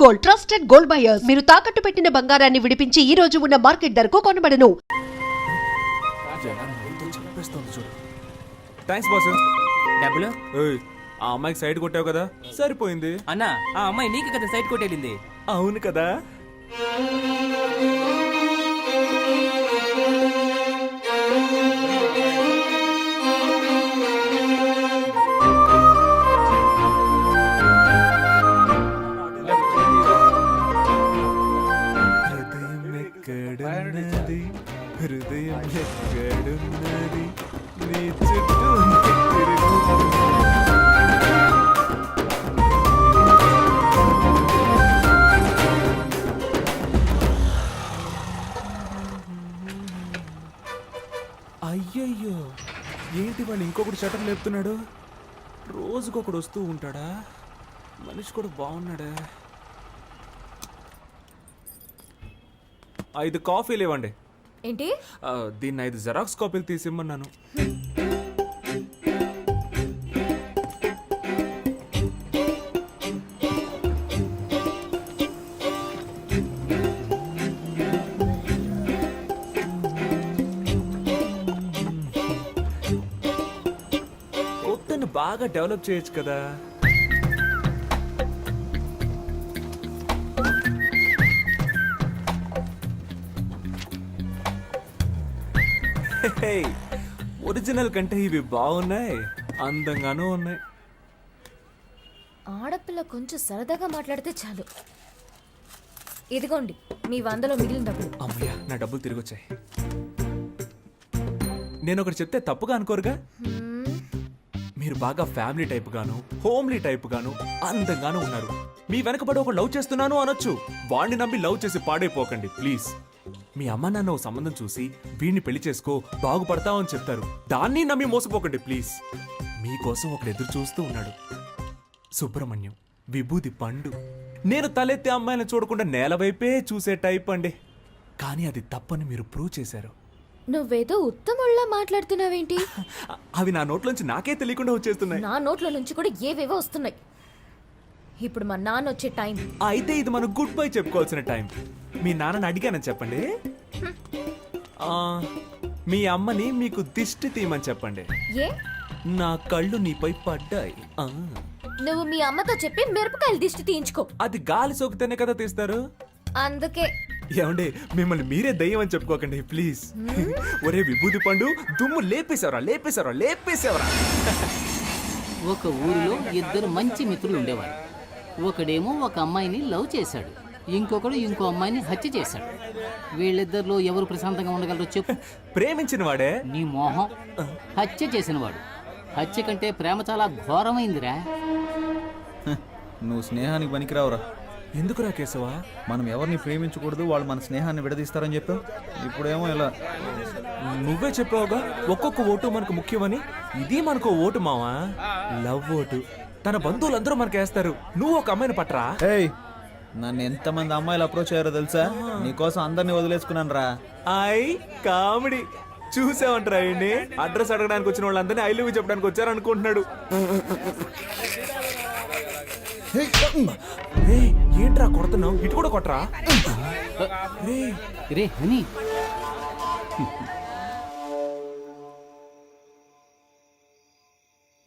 Gold, trusted gold buyers. మీరు తాకట్టు పెట్టిన బంగారాన్ని విడిపించి ఈ రోజు ఉన్న మార్కెట్ ధరకు కొనబడను. Thanks boss. డబ్బులు ఆ అమ్మాయికి సైడ్ కొట్టావు కదా, సరిపోయింది. అన్నా, ఆ అమ్మాయి నీకు కదా సైట్ కొట్టేళ్ళింది. అవును కదా. హృదయం ఎక్కడున్నది, నీ చుట్టూ అయ్యయ్యో, ఏంటి వాళ్ళు ఇంకొకటి షటర్ లేపుతున్నాడు? రోజుకొకడు వస్తూ ఉంటాడా? మనిషి కూడా బాగున్నాడా? 5 కాఫీలు ఇవ్వండి. ఏంటి? దీన్ని 5 జెరాక్స్ కాపీలు తీసిమ్మన్నాను. కొత్తను బాగా డెవలప్ చేయొచ్చు కదా. ఒరిజినల్ కంటే ఇవి బాగున్నాయి, అందంగానూ ఉన్నాయి. ఆడపిల్ల కొంచెం సరదాగా మాట్లాడితే చాలు. ఇదిగోండి మీ 100లో మిగిలిన డబ్బులు. అమ్మయ్యా, నా డబ్బులు తిరిగి వచ్చాయి. నేను ఒకటి చెప్తే తప్పుగా అనుకోరుగా? మీరు బాగా ఫ్యామిలీ టైప్ గాను, హోమ్లీ టైప్ గాను, అందంగానూ ఉన్నారు. మీ వెనకబడి ఒక లవ్ చేస్తున్నాను అనొచ్చు. వాణ్ణి నమ్మి లవ్ చేసి పాడైపోకండి ప్లీజ్. మీ అమ్మ నాన్న ఓ సంబంధం చూసి వీడిని పెళ్లి చేసుకో బాగుపడతావని చెప్తారు. దాన్ని నమ్మి మోసపోకండి ప్లీజ్. మీకోసం ఒకడు ఎదురు చూస్తూ ఉన్నాడు. సుబ్రహ్మణ్యం, విభూది పండు. నేను తలెత్తే అమ్మాయిని చూడకుండా నేల వైపే చూసే టైప్ అండి. కానీ అది తప్పని మీరు ప్రూవ్ చేశారు. నువ్వేదో ఉత్తముళ్ళ మాట్లాడుతున్నావేంటి? అవి నా నోట్లోంచి నాకే తెలియకుండా వచ్చేస్తున్నాయి. నా నోట్ల నుంచి కూడా ఏవేవో వస్తున్నాయి. ఇప్పుడు మా నాన్న వచ్చే టైం. అయితే ఇది మనం గుడ్ బై చెప్పుకోవాల్సిన టైం. మీ నాన్నని అడిగానని చెప్పండి. మీ అమ్మని మీకు దిష్టి తీయమని చెప్పండి. ఏ? నా కళ్ళు నీపై పడ్డాయి. నువ్వు మీ అమ్మతో చెప్పి మిరపకాయలు దిష్టి తీయించుకో. అది గాలి సోకితేనే కదా తీస్తారు. అందుకే ఏమండి, మిమ్మల్ని మీరే దయ్యం అని చెప్పుకోకండి ప్లీజ్. ఒరే విభూది పండు, దుమ్ము లేపేశావరా లేపేశావరా లేపేశావరా. ఒక ఊరిలో 2 మంచి మిత్రులు ఉండేవారు. ఒకడేమో ఒక అమ్మాయిని లవ్ చేశాడు, ఇంకొకడు ఇంకో అమ్మాయిని హత్య చేశాడు. వీళ్ళిద్దరిలో ఎవరు ప్రశాంతంగా ఉండగలరో చెప్పు. ప్రేమించిన వాడే. నీ మోహం. హత్య చేసినవాడు. హత్య కంటే ప్రేమ చాలా ఘోరమైందిరా. నువ్వు స్నేహానికి పనికిరావురా. ఎందుకురా కేశవా? మనం ఎవరిని ప్రేమించకూడదు, వాళ్ళు మన స్నేహాన్ని విడదీస్తారని చెప్పావు. ఇప్పుడేమో ఇలా. నువ్వే చెప్పావుగా ఒక్కొక్క ఓటు మనకు ముఖ్యమని. ఇది మనకు ఓటు మావా, లవ్ ఓటు. తన బంధువులందరూ మనకేస్తారు. నువ్వు ఒక అమ్మాయిని పట్టరా. ఏయ్, నన్ను ఎంతమంది అమ్మాయిలు అప్రోచ్ అయ్యారో తెలుసా? నీకోసం అందరినీ వదిలేసుకున్నాను రా. కామెడీ చూసావంటరా? అండి అడ్రస్ అడగడానికి వచ్చిన వాళ్ళందరినీ ఐ లవ్ యూ చెప్పడానికి వచ్చారు అనుకుంటున్నాడు. ఏంట్రా కొడుతున్నావు? ఇటు కూడా కొట్టరా. రే హనీ,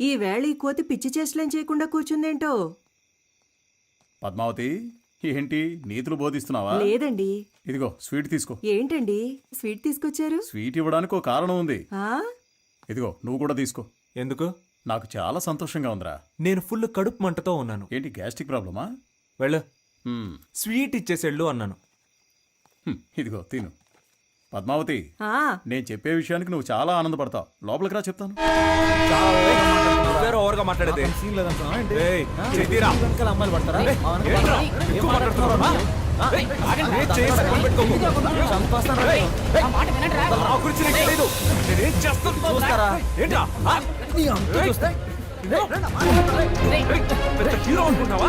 ఈ వేళ ఈ కోతి పిచ్చి చేష్టలేం చేయకుండా కూర్చుందేంటో. పద్మావతి, ఏంటి నీతులు బోధిస్తున్నావా? లేదండి. ఇదిగో స్వీట్ తీసుకో. ఏంటండి స్వీట్ తీసుకొచ్చారు? స్వీట్ ఇవ్వడానికి ఒక కారణం ఉంది. ఇదిగో నువ్వు కూడా తీసుకో. ఎందుకు? నాకు చాలా సంతోషంగా ఉందిరా. నేను ఫుల్ కడుపు మంటతో ఉన్నాను. ఏంటి గ్యాస్ట్రిక్ ప్రాబ్లమా? వెళ్ళు, స్వీట్ ఇచ్చేసేళ్ళు అన్నాను. ఇదిగో తిను. పద్మావతి, నేను చెప్పే విషయానికి నువ్వు చాలా ఆనందపడతావు. లోపలికి రా చెప్తాను. ఓవర్గా మాట్లాడేది సీన్ లేదంటున్నా. అమ్మాయిలు పడతారా? హీరో అనుకుంటావా?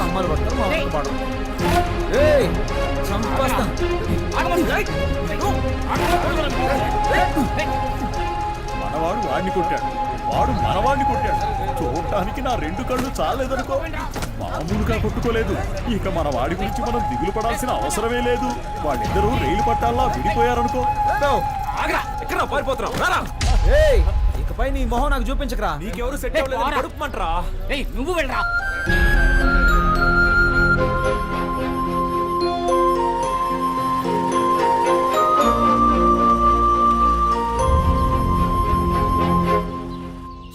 అమ్మాయిలు పడతారు. మనవాడు వాడిని కొట్టాడు. వాడు మనవాడిని కొట్టాడు. చూడటానికి నా 2 కళ్ళు చాలేదనుకో. మామూలుగా కొట్టుకోలేదు. ఇక మన వాడి గురించి మనం దిగులు పడాల్సిన అవసరమే లేదు. వాళ్ళిద్దరూ రైలు పట్టాల్లా విడిపోయారనుకో. ఆగరా, ఎక్కడ పారిపోతున్నావు? రారా. ఏయ్, ఇకపై నీ మొహం నాకు చూపించకరా. నీకెవరు సెట్ అవ్వలేదు, కడుపుమంటరా. ఏయ్ నువ్వు వెళ్ళరా.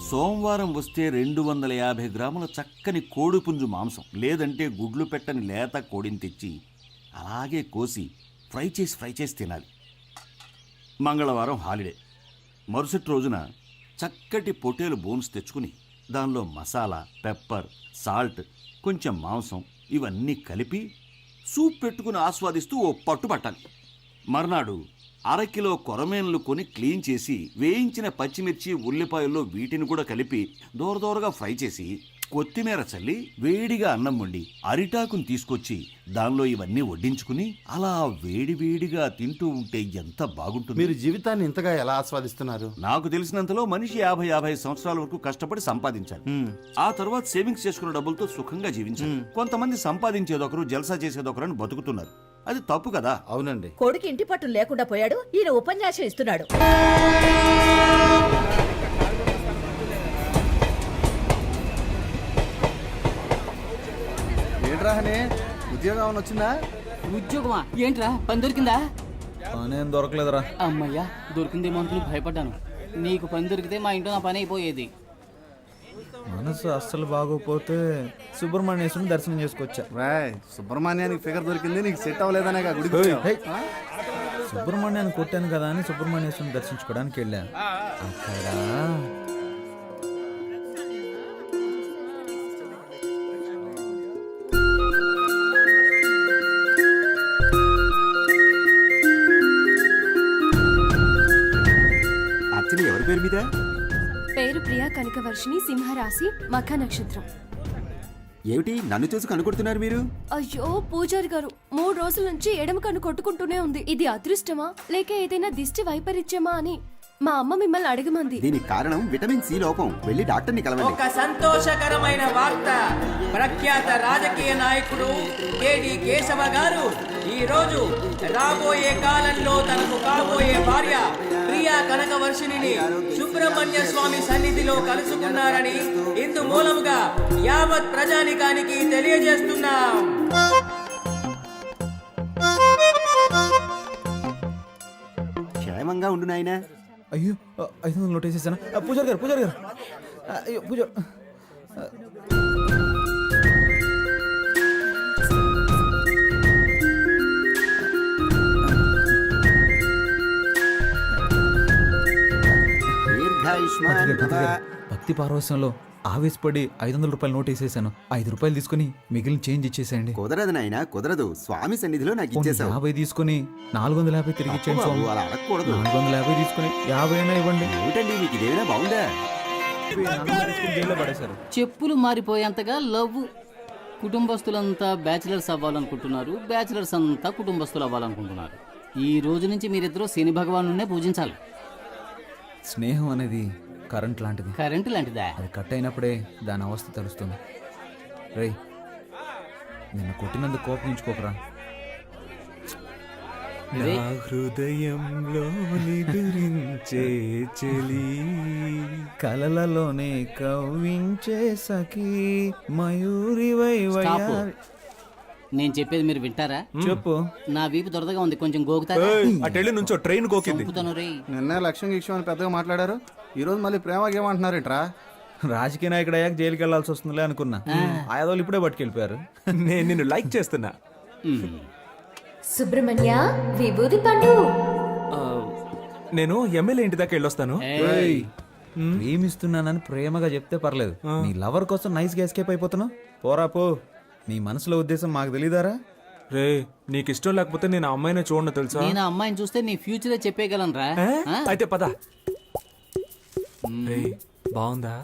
సోమవారం వస్తే 250 గ్రాముల చక్కని కోడిపుంజు మాంసం, లేదంటే గుడ్లు పెట్టని లేత కోడిని తెచ్చి అలాగే కోసి ఫ్రై చేసి తినాలి. మంగళవారం హాలిడే. మరుసటి రోజున చక్కటి పొటేలు బోన్స్ తెచ్చుకుని దానిలో మసాలా, పెప్పర్, సాల్ట్, కొంచెం మాంసం ఇవన్నీ కలిపి సూప్ పెట్టుకుని ఆస్వాదిస్తూ ఓ పట్టు పట్టాలి. మర్నాడు 1/2 కిలో కొరమేన్లు కొని క్లీన్ చేసి వేయించిన పచ్చిమిర్చి, ఉల్లిపాయల్లో వీటిని కూడా కలిపి దూరదూరగా ఫ్రై చేసి కొత్తిమీర చల్లి వేడిగా అన్నం వండి అరిటాకుని తీసుకొచ్చి దానిలో ఇవన్నీ వడ్డించుకుని అలా వేడివేడిగా తింటూ ఉంటే ఎంత బాగుంటుంది. మీరు జీవితాన్ని ఇంతగా ఎలా ఆస్వాదిస్తున్నారు? నాకు తెలిసినంతలో మనిషి 50 సంవత్సరాల వరకు కష్టపడి సంపాదించాలి. ఆ తర్వాత సేవింగ్స్ చేసుకున్న డబ్బులతో సుఖంగా జీవించాలి. కొంతమంది సంపాదించేదొకరు, జల్సా చేసేదొకరు అని బతుకుతున్నారు. అది తప్పు కదా. అవునండి. కొడుకు ఇంటి పట్టు లేకుండా పోయాడు, ఈయన ఉపన్యాసం ఇస్తున్నాడు. ఏంట్రా హనే, ఉద్యోగం ఏమైనా వచ్చిందా? ఉద్యోగమా? ఏంట్రా, పని దొరికిందా? పనేం దొరకలేదురా. అమ్మయ్యా, దొరికిందేమో అనుకుని భయపడ్డాను. నీకు పని దొరికితే మా ఇంట్లో నా పని అయిపోయేది. మనసు అస్సలు బాగోపోతే సుబ్రహ్మణ్యేశ్వరుని దర్శనం చేసుకొచ్చా. రాయ్, సుబ్రహ్మణ్యానికి ఫిగర్ దొరికింది, నీకు సెట్ అవ్వలేదనే గుడికి ఏయ్, వచ్చావు. ఏయ్. సుబ్రహ్మణ్యాన్ని కొట్టాను కదా అని సుబ్రహ్మణ్యేశ్వరుని దర్శించుకోవడానికి వెళ్ళాను. అక్కడ అర్చన ఎవరి పేరు మీద? పేరు ప్రియా కనకవర్షిణి, సింహరాశి, మఖ నక్షత్రం. ఏమిటి నన్ను చూసి కనుకొడుతున్నారు మీరు? అయ్యో పూజారి గారు, 3 రోజుల నుంచి ఎడమ కన్ను కొట్టుకుంటూనే ఉంది. ఇది అదృష్టమా లేక ఏదైనా దిష్టి వైపరీత్యమా అని మా అమ్మ మిమ్మల్ని అడగమంది. దీనికి కారణం విటమిన్ సి లోపం. వెళ్ళి డాక్టర్ని కలవండి. ఒక సంతోషకరమైన వార్త. ప్రఖ్యాత రాజకీయ నాయకుడు కేడి కేశవ గారు ఈ రోజు రాబోయే కాలంలో తనకు కాబోయే భార్య ప్రియా కనకవర్షిణిని సుబ్రహ్మణ్య స్వామి సన్నిధిలో కలుసుకున్నారని ఇందు మూలముగా యావత్ ప్రజానికానికి తెలియజేస్తున్నాం. క్షేమంగా ఉండు నాయనా. అయ్యో 500 నోట్ వేసేసాను. పూజారి గారు అయ్యో పూజ. భక్తి పారవశ్యంలో ఆవేశపడి 500 రూపాయలు నోట్ వేసేసాను. 5 రూపాయలు తీసుకుని మిగిలిన చేంజ్ ఇచ్చేసేయండి. కుదరదు నాయనా, కుదరదు. స్వామి సన్నిధిలో నాకు ఇచ్చేసావు. 50 తీసుకుని 450 తిరిగి ఇచ్చేయండి స్వామి. అలా అడగకూడదు. 450 తీసుకుని 50 అయినా ఇవ్వండి. ఏమిటండి మీకు ఇదేమైనా బాగుందా? జైల్లో పడేశారు. చెప్పులు మారిపోయేంతగా లవ్. కుటుంబస్తులంతా బ్యాచిలర్స్ అవ్వాలనుకుంటున్నారు, బ్యాచిలర్స్ అంతా కుటుంబస్తులు అవ్వాలనుకుంటున్నారు. ఈ రోజు నుంచి మీరిద్దరూ శని భగవానునే పూజించాలి. స్నేహం అనేది కరెంట్ లాంటిది. కరెంటు లాంటిదా? అది కట్ అయినప్పుడే దాని అవస్థ తెలుస్తుంది. రేయ్, నిన్ను కొట్టినందుకు కోపగించుకోకరా. నా హృదయంలో నిదురించే చెలి, కలలలోనే కవ్వించే సఖీ, మయూరివై స్టాప్. వయ్యారి. నేను చెప్పేది మీరు వింటారా? చెప్పు. నా వీపు దొరదగా ఉంది, కొంచెం గోకుతారా? అటెళ్ళి నుంచో ట్రైన్ కోకింది. చంపుతాను రే. నిన్నే లక్ష్యం గిక్ష్యం అని పెద్దగా మాట్లాడారు, ఈ రోజు మళ్ళీ ప్రేమకేమంటున్నారేంట్రా? రాజకీయ నాయకుడు అయ్యాక జైలుకి వెళ్లాల్సి వస్తుందిలే అనుకున్నా. ఆయాదోళ్ళు ఇప్పుడే పట్టుకెళ్ళిపోయారు. నేను నిన్ను లైక్ చేస్తున్నా. సుబ్రహ్మణ్య విభూది పండు. నేను ఎమ్మెల్యే ఇంటి దాకా వెళ్ళొస్తాను. ఏయ్. ప్రేమిస్తున్నానని ప్రేమగా చెప్తే పర్లేదు. నీ లవర్ కోసం నైస్ గా ఎస్కేప్ అయిపోతున్నావు. పోరా పో. నీ మనసులో ఉద్దేశం మాకు తెలీదారా? రే, నీకు ఇష్టం లేకపోతే నేను ఆ అమ్మాయినే చూడను తెలుసా? నేను ఆ అమ్మాయిని చూస్తే నీ ఫ్యూచరే చెప్పేయగలను రా. అయితే పద. రేయ్, బాగుందా?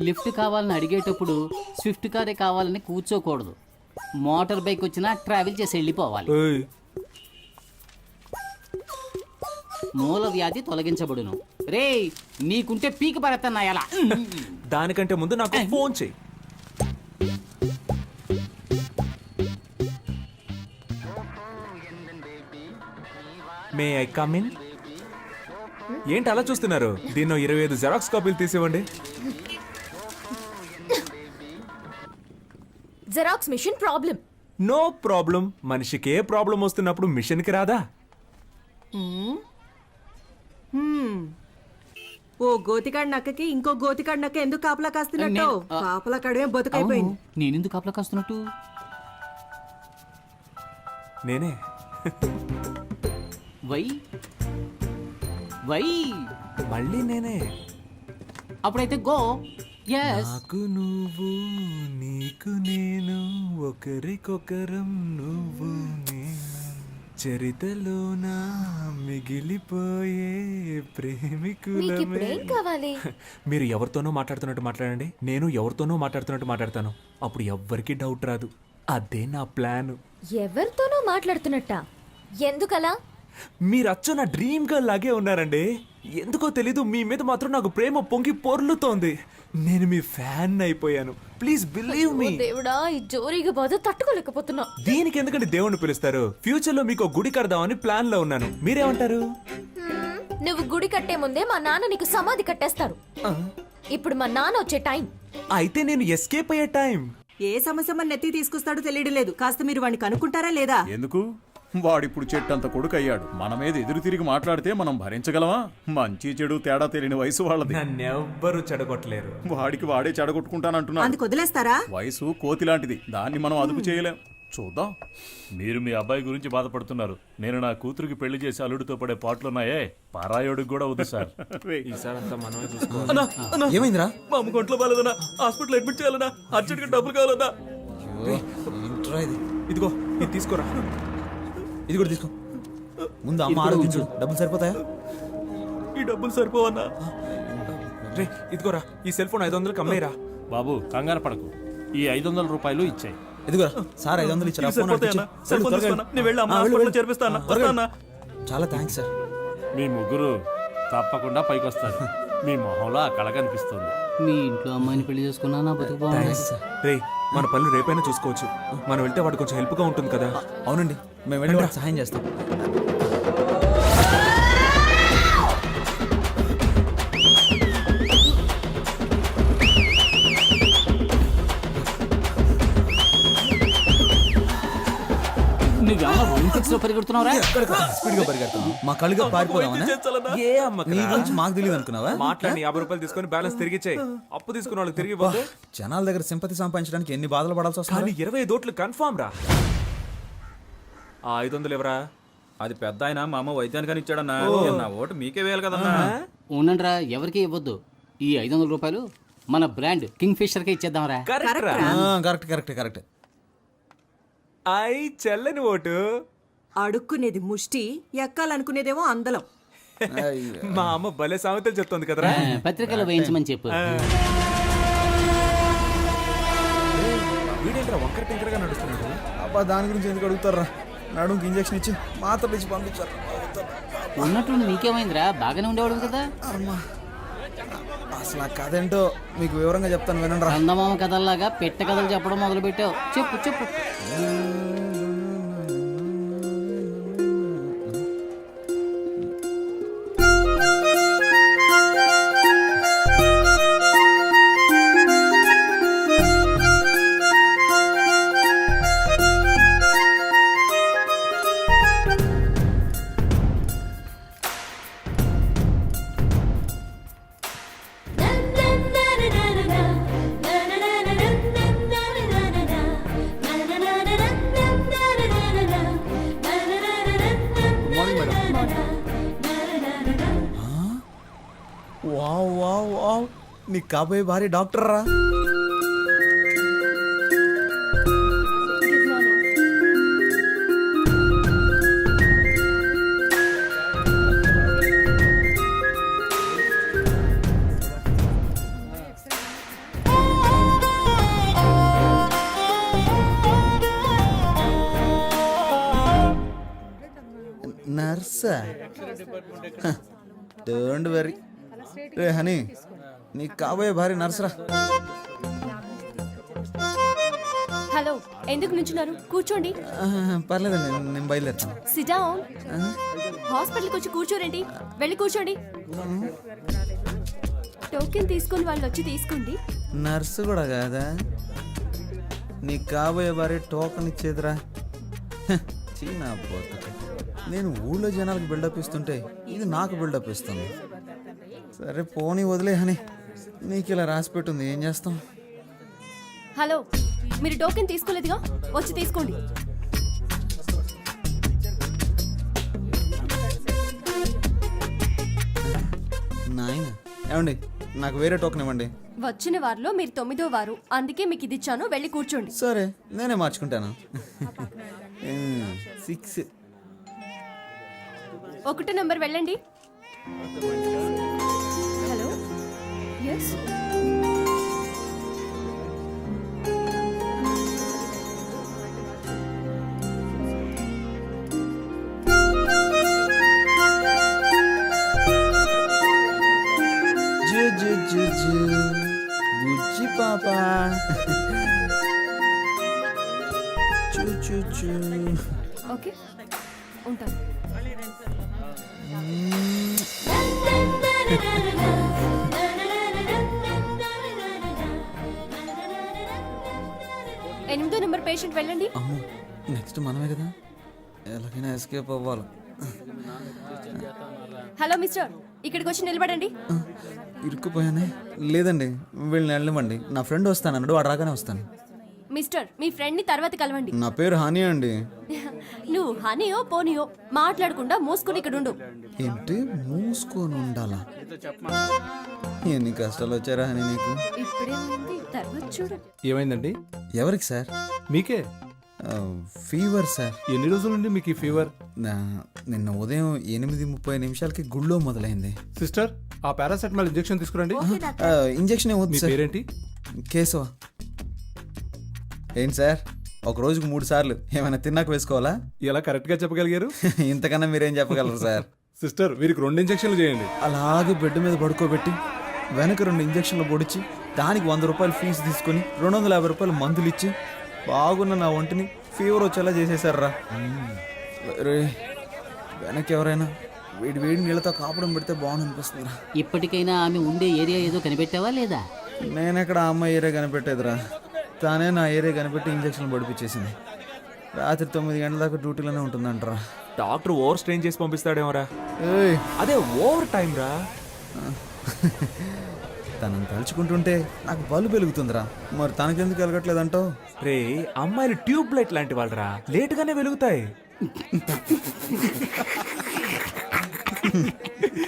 లిఫ్ట్ కావాలని అడిగేటప్పుడు స్విఫ్ట్ కారే కావాలని కూర్చోకూడదు. మోటార్ బైక్ వచ్చినా ట్రావెల్ చేసి వెళ్ళిపోవాలి. ఏయ్, మూల వ్యాధి తొలగించబడును. రే నీకుంటే పీక పడతాను ఎలా దానికంటే ముందు నాకు ఫోన్ చెయ్యి. May I come in? ఏంటి అలా చూస్తున్నారు? దీన్నో 25 జెరాక్స్ కాపీలు తీసివ్వండి. Xerox machine problem. No problem. మనిషికి ఏ ప్రాబ్లం వస్తున్నప్పుడు మిషన్కి రాదా? ఓ గోతికాడి నక్కకి ఇంకో గోతికాడి నక్క ఎందుకు కాపలా కాస్తున్నట్టు? కాపలా కాడమే బతుకైపోయింది. నేనెందుకు కాపలా కాస్తున్నట్టు? నేనే. వై వై మళ్ళీ నేనే. అప్పుడైతే గో. ఎస్. నాకు నువ్వు, నీకు నేను, ఒకరికొకరం నువ్వు నేను, చరితలోన మిగిలిపోయే మీకు ప్రేమికులమే. ఇప్పుడు ఏం కావాలి? మీరు ఎవరితోనో మాట్లాడుతున్నట్టు మాట్లాడండి, నేను ఎవరితోనో మాట్లాడుతున్నట్టు మాట్లాడతాను. అప్పుడు ఎవ్వరికీ డౌట్ రాదు. అదే నా ప్లాన్. ఎవరితోనో మాట్లాడుతున్నట్టా? ఎందుకలా? మీరు అచ్చ నా డ్రీమ్ గర్ల్ లాగే ఉన్నారండి. ఎందుకో తెలీదు, మీ మీద మాత్రం నాకు ప్రేమ పొంగి పొర్లుతోంది. నేను మీ ఫ్యాన్ అయిపోయాను. Please believe me. ఓ దేవుడా, ఈ జోరీగా బాధ తట్టుకోలేకపోతున్నా. దీనికి ఎందుకంటే దేవుణ్ణి పిలుస్తారు? ఫ్యూచర్ లో మీకు గుడి కడదామని ప్లాన్ లో ఉన్నాను. మీరేమంటారు? నువ్వు గుడి కట్టే ముందే మా నాన్న నీకు సమాధి కట్టేస్తారు. ఇప్పుడు మా నాన్న వచ్చే టైం. అయితే నేను ఎస్కేప్ అయ్యే టైం. ఏ సమస్య మన నెత్తి తీసుకొస్తాడో తెలియడం లేదు. కాస్త మీరు వాడిని కనుక్కుంటారా లేదా? ఎందుకు? వాడిప్పుడు చెట్టంత కొడుకు అయ్యాడు. మన మీద ఎదురు తిరిగి మాట్లాడితే మనం భరించగలమా? మంచి చెడు తేడా తెలియని వయసు వాళ్ళది. నన్నెవ్వరూ చెడగొట్టలేరు. వాడికి వాడే చెడగొట్టుకుంటానంటున్నా. అందుకు వదిలేస్తారా? వయసు కోతి లాంటిది, దాన్ని మనం అదుపు చేయలేం. చూద్దాం. మీరు మీ అబ్బాయి గురించి బాధపడుతున్నారు. నేను నా కూతురికి పెళ్లి చేసి అల్లుడితో పడే పాటలున్నాయే, పారాయోడికి కూడా వద్దు సార్. ఈసారి అంతా మనమే చూసుకోవాలి. ఏమైందిరా? మా అమ్మ ఒంట్లో బాలేదన్నా, హాస్పిటల్ అడ్మిట్ చేయాలన్నా, అర్జెంట్ గా డబ్బులు కావాలన్నా. ఏంట్రా ఇది? ఇదిగో ఇది తీసుకోరా. ఇది కూడా తీసుకో. ముందు అమ్మ ఆరోగించు. డబ్బులు సరిపోతాయా? ఈ డబ్బులు సరిపోవన్నా? రే ఇదిగోరా, ఈ సెల్ ఫోన్ 500కి అమ్మేరా. బాబు కంగారు పడకు, ఈ 500 రూపాయలు ఇచ్చాయి. ఇదిగోరా సార్, 500 ఇచ్చారా? ఇవి సరిపోతాయన్నా? Cell phone తీసుకోనా? నేను వెళ్ళి అమ్మ హాస్పిటల్లో చేర్పిస్తానా? వస్తానా? చాలా థ్యాంక్స్ సార్. మీ ముగ్గురు తప్పకుండా పైకొస్తారు. మీ మొహంలో ఆ కళ కనిపిస్తుంది. మీ ఇంట్లో అమ్మాయిని పెళ్లి చేసుకున్నా నా బతుకు బాగుంది. రే మన పనులు రేపైనా చూసుకోవచ్చు. మనం వెళ్తే వాడు కొంచెం హెల్ప్ గా ఉంటుంది కదా. అవునండి, మేము వెళ్ళి వాడికి సహాయం చేస్తాం. నువ్వేమన్నా ఒలింపిక్స్ లో పరిగెడుతున్నావురా? స్పీడ్ గా పరిగెడతాం. మా కళ్ళుగా పారిపోదామనా? ఏ అమ్మకి నీ గురించి మాకు తెలియదు అనుకున్నావా? మాట్లాడి 50 రూపాయలు తీసుకొని బ్యాలెన్స్ తిరిగి ఇచ్చేయి. అప్పు తీసుకున్న వాళ్ళకి తిరిగి ఇవ్వద్దు. జనాల దగ్గర సింపతి సంపాదించడానికి ఎన్ని బాధలు పడాల్సి కానీ వస్తుంది. 25 ఓట్లు కన్ఫామ్ రా. ఆ 500 ఎవరా? అది పెద్ద ఆయన మా అమ్మ వైద్యానికని ఇచ్చాడన్నా. నా ఓటు మీకే వేయాలి కదన్నా. ఉండండిరా, ఎవరికి ఇవ్వద్దు. ఈ 500 రూపాయలు మన బ్రాండ్ కింగ్ ఫిషర్ కే ఇచ్చేద్దాంరా. కరెక్ట్ రా. Correct correct correct. ఐ చెల్లని ఓటు. అడుక్కునేది ముష్టి, ఎక్కాలనుకునేదేమో అందలం. మా అమ్మ భలే సామెతలు చెప్తుంది కదరా. పత్రికలో వేయించమని చెప్పు. వీడేంట్రా వంకర టింకరగా నడుస్తున్నాడు? అబ్బా దాని గురించి ఎందుకు అడుగుతారా? నడుముకి ఇంజక్షన్ ఇచ్చి మాత్రలు ఇచ్చి పంపించారు. ఉన్నట్టుండి నీకేమైందిరా? బాగానే ఉండేవాడు కదా. అసలు ఆ కథ ఏంటో మీకు వివరంగా చెప్తాను, వినండి రా. చందమామ కథల్లాగా పెట్ట కథలు చెప్పడం మొదలు పెట్టావు. చెప్పు చెప్పు. వావ్ వావ్ వావ్, నీకు కాబోయే భార్య డాక్టర్ రా. నర్సా? డోంట్ వరీ, రే హనీ నీకు కాబోయే భారీ నర్సరా. హలో, ఎందుకు నుంచున్నారు? కూర్చోండి. పర్లేదండి, నేను బయలుదేరుతాను. SIT down. హాస్పిటల్కి వచ్చి కూర్చోరేంటి? వెళ్ళి కూర్చోండి. టోకెన్ తీసుకొని వాళ్ళు వచ్చి తీసుకోండి. నర్సు కూడా కాదా? నీకు కాబోయే భారీ టోకన్ ఇచ్చేదిరా. చీనా పోతా. నేను ఊళ్ళో జనాలకు బిల్డప్ ఇస్తుంటే ఇది నాకు బిల్డప్ ఇస్తుంది. సరే పోనీ వదిలే హనీ, నీకు ఇలా రాసి పెట్టుంది, ఏం చేస్తాం. హలో, మీరు టోకెన్ తీసుకోలేదుగా, వచ్చి తీసుకోండి. నాయన ఏమండి, నాకు వేరే టోకెన్ ఇవ్వండి. వచ్చిన వారిలో మీరు 9వ వారు, అందుకే మీకు ఇది ఇచ్చాను. వెళ్ళి కూర్చోండి. సరే నేనే మార్చుకుంటాను. 6. 1 నంబర్ వెళ్ళండి. Hello, yes. బుజ్జి పాప. చూ చూ చూ. ఓకే, ఉంటాను. ఎనిమిదో నెంబర్ పేషెంట్ వెళ్ళండి. అమ్మో, నెక్స్ట్ మనమే కదా, ఎలాగైనా ఎస్కేప్ అవ్వాలి. హలో మిస్టర్, ఇక్కడికి వచ్చి నిలబడండి. ఇరుక్కుపోయానే. లేదండి, వీళ్ళని వెళ్ళనివ్వండి. నా ఫ్రెండ్ వస్తానన్నాడు, వాడు రాగానే వస్తాను. మిస్టర్, మీ ఫ్రెండ్ ని తర్వాత కలవండి. నా పేరు హానీ అండి. నువ్వు హనీయో పోనీయో మాట్లాడకుండా మూసుకుని ఇక్కడ ఉండు. ఏంటి మూసుకొని ఉండాలా? ఎన్ని కష్టాలు వచ్చారా హనీ నీకు? ఇప్పుడేమైంది, తర్వాత చూడు. ఏమైందండి? ఎవరికి సార్? మీకే ఫీవర్ సార్. ఎన్ని రోజుల నుండి మీకు ఈ ఫీవర్? నిన్న ఉదయం 8:30 గుళ్ళో మొదలైంది. సిస్టర్, ఆ పారాసెటమాల్ ఇంజెక్షన్ తీసుకురండి. ఇంజెక్షన్ ఏమవుతుంది మీ సార్? పేరేంటి? కేశవ. ఏంటి సార్, ఒక రోజుకు 3 సార్లు ఏమైనా తిన్నాక వేసుకోవాలా? ఎలా కరెక్ట్ గా చెప్పగలిగారు? ఇంతకన్నా మీరేం చెప్పగలరు సార్? సిస్టర్, వీరికి 2 ఇంజెక్షన్లు చేయండి. అలాగే బెడ్ మీద పడుకోబెట్టి వెనక 2 ఇంజక్షన్లు పొడిచి దానికి 100 రూపాయలు ఫీజు తీసుకొని 250 రూపాయలు మందులు ఇచ్చి బాగున్న నా ఒంటిని ఫీవర్ వచ్చేలా చేసేసారా. రే, వెనక్కి ఎవరైనా వేడి వేడి నీళ్ళతో కాపడం పెడితే బాగుంది అనిపిస్తుందిరా. ఇప్పటికైనా ఆమె ఉండే ఏరియా ఏదో కనిపెట్టావా లేదా? నేనెక్కడ ఆ అమ్మాయి ఏరియా కనిపెట్టేదిరా, తానే నా ఏరియా కనిపెట్టి ఇంజక్షన్లు పడిపించేసింది. రాత్రి 9 గంటల దాకా డ్యూటీలోనే ఉంటుందంటరా. డాక్టర్ ఓవర్ స్ట్రెయిన్ చేసి పంపిస్తాడేమోరా. ఏయ్, అదే ఓవర్ టైం రా. తనని తలుచుకుంటుంటే నాకు బలు వెలుగుతుందిరా. మరి తనకెందుకు వెలగట్లేదంటావు? రే, అమ్మాయిలు ట్యూబ్ లైట్ లాంటి వాళ్ళరా, లేటుగానే వెలుగుతాయి.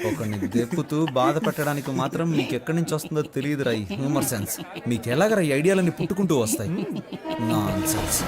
ఒకరిని దెప్పుతూ బాధ పెట్టడానికి మాత్రం మీకు ఎక్కడి నుంచి వస్తుందో తెలియదురా ఈ హ్యూమర్ సెన్స్. మీకు ఎలాగరా ఈ ఐడియాలన్నీ పుట్టుకుంటూ వస్తాయి? నాన్సెన్స్.